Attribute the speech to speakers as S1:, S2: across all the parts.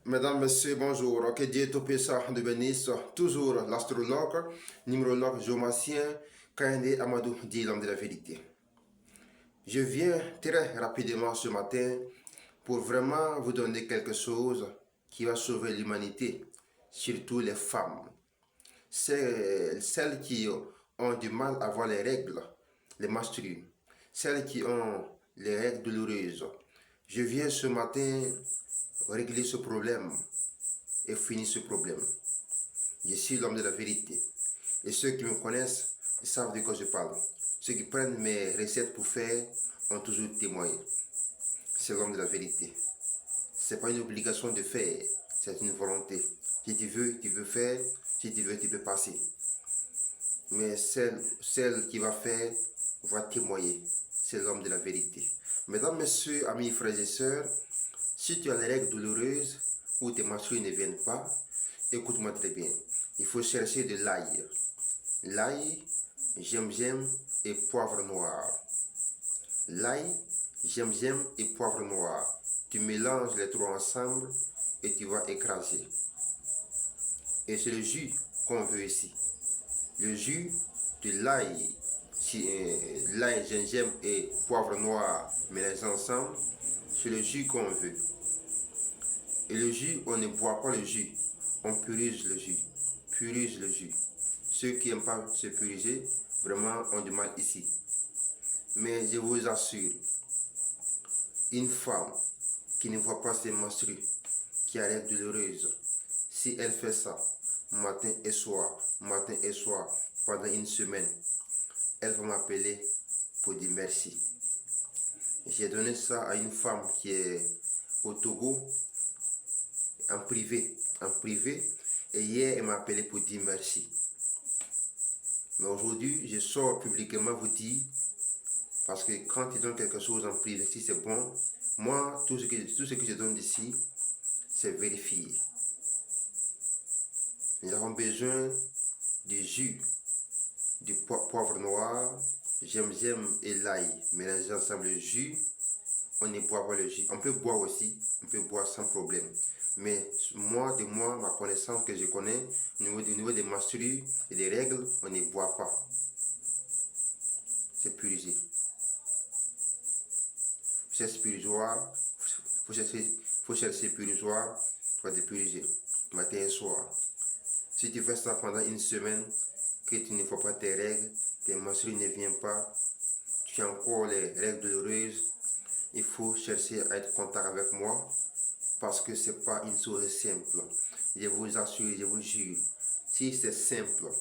S1: Mesdames, Messieurs, bonjour. Que Dieu Tout-Puissant nous bénisse. Toujours l'astrologue, numérologue, géomacien, Kandé Amadou, dit l'homme de la vérité. Je viens très rapidement ce matin pour vraiment vous donner quelque chose qui va sauver l'humanité, surtout les femmes. C'est celles qui ont du mal à voir les règles, les menstrues, celles qui ont les règles douloureuses. Je viens ce matin régler ce problème et finir ce problème. Je suis l'homme de la vérité. Et ceux qui me connaissent savent de quoi je parle. Ceux qui prennent mes recettes pour faire ont toujours témoigné. C'est l'homme de la vérité. Ce n'est pas une obligation de faire, c'est une volonté. Si tu veux faire. Si tu peux passer. Mais celle qui va faire va témoigner. C'est l'homme de la vérité. Mesdames, messieurs, amis, frères et sœurs, si tu as des règles douloureuses ou tes menstrues ne viennent pas, écoute-moi très bien. Il faut chercher de l'ail. L'ail, gingembre et poivre noir. L'ail, gingembre et poivre noir. Tu mélanges les trois ensemble et tu vas écraser. Et c'est le jus qu'on veut ici. Le jus de l'ail, l'ail, gingembre et poivre noir mélangés ensemble, c'est le jus qu'on veut. Et le jus, on ne boit pas le jus, on purige le jus. Purige le jus. Ceux qui n'aiment pas se puriger, vraiment ont du mal ici. Mais je vous assure, une femme qui ne voit pas ses menstrues, qui a l'air douloureuse, si elle fait ça, matin et soir, pendant une semaine, elle va m'appeler pour dire merci. J'ai donné ça à une femme qui est au Togo, en privé, et hier, elle m'a appelé pour dire merci. Mais aujourd'hui, je sors publiquement vous dire, parce que quand tu donnes quelque chose en privé, si c'est bon, moi, tout ce que je donne ici, c'est vérifié. Nous avons besoin du jus, du poivre noir, gingembre et l'ail. Mélanger ensemble le jus, on ne boit pas le jus. On peut boire aussi, on peut boire sans problème. Mais moi, ma connaissance que je connais, au niveau des menstrues et des règles, on ne boit pas. C'est purigé. C'est spirituel, faut chercher purisoire, pour te puriger, matin et soir. Si tu fais ça pendant une semaine, que tu ne fais pas tes règles, tes menstrues ne viennent pas, tu as encore les règles douloureuses, il faut chercher à être en contact avec moi, parce que ce n'est pas une chose simple. Je vous assure, je vous jure, si c'est simple,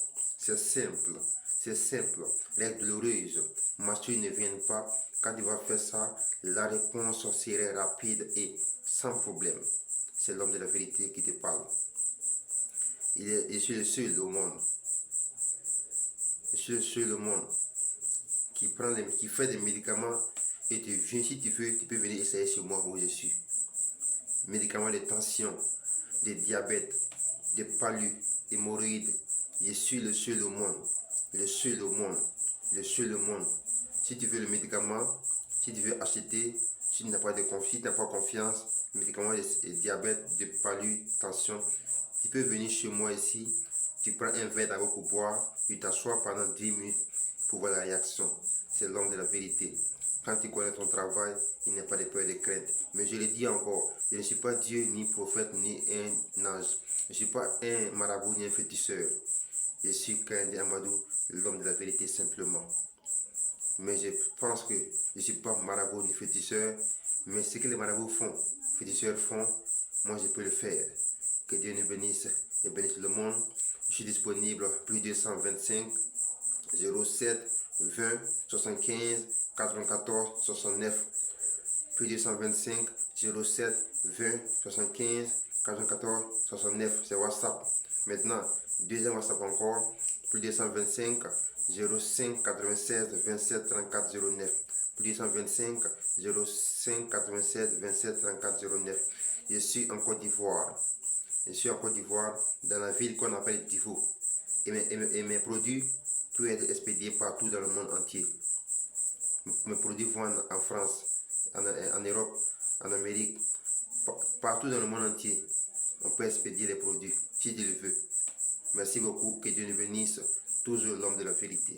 S1: règles douloureuses, menstrues ne viennent pas, quand tu vas faire ça, la réponse serait rapide et sans problème. C'est l'homme de la vérité qui te parle. Je suis le seul au monde. Je suis le seul au monde qui fait des médicaments et tu viens, si tu veux, tu peux venir essayer chez moi où je suis. Médicaments de tension, de diabète, de palud, hémorroïdes. Je suis le seul au monde. Le seul au monde. Le seul au monde. Si tu veux le médicament, si tu veux acheter, si tu n'as pas confiance, médicaments de diabète, de palud, tension, tu peux venir chez moi ici, tu prends un verre d'eau pour boire, tu t'assois pendant 10 minutes pour voir la réaction. C'est l'homme de la vérité. Quand tu connais ton travail, il n'y a pas de peur et de crainte. Mais je le dis encore, je ne suis pas Dieu, ni prophète, ni un ange. Je ne suis pas un marabout, ni un féticheur. Je suis Kandé Amadou, l'homme de la vérité simplement. Mais je pense que je ne suis pas marabout ni féticheur, mais ce que les marabouts font, féticheurs font, moi je peux le faire. Que Dieu nous bénisse et bénisse le monde. Je suis disponible plus 225 07 20 75 94 69. Plus 225 07 20 75 94 69. C'est WhatsApp. Maintenant, deuxième WhatsApp encore. Plus 225 05 96 27 34 09. Plus 225 05 96 27 34 09. Je suis en Côte d'Ivoire. Je suis en Côte d'Ivoire, dans la ville qu'on appelle Tivou. Et mes produits peuvent être expédiés partout dans le monde entier. Mes produits vendent en France, en Europe, en Amérique, partout dans le monde entier. on peut expédier les produits si Dieu le veut. Merci beaucoup, que Dieu nous bénisse, toujours l'homme de la vérité.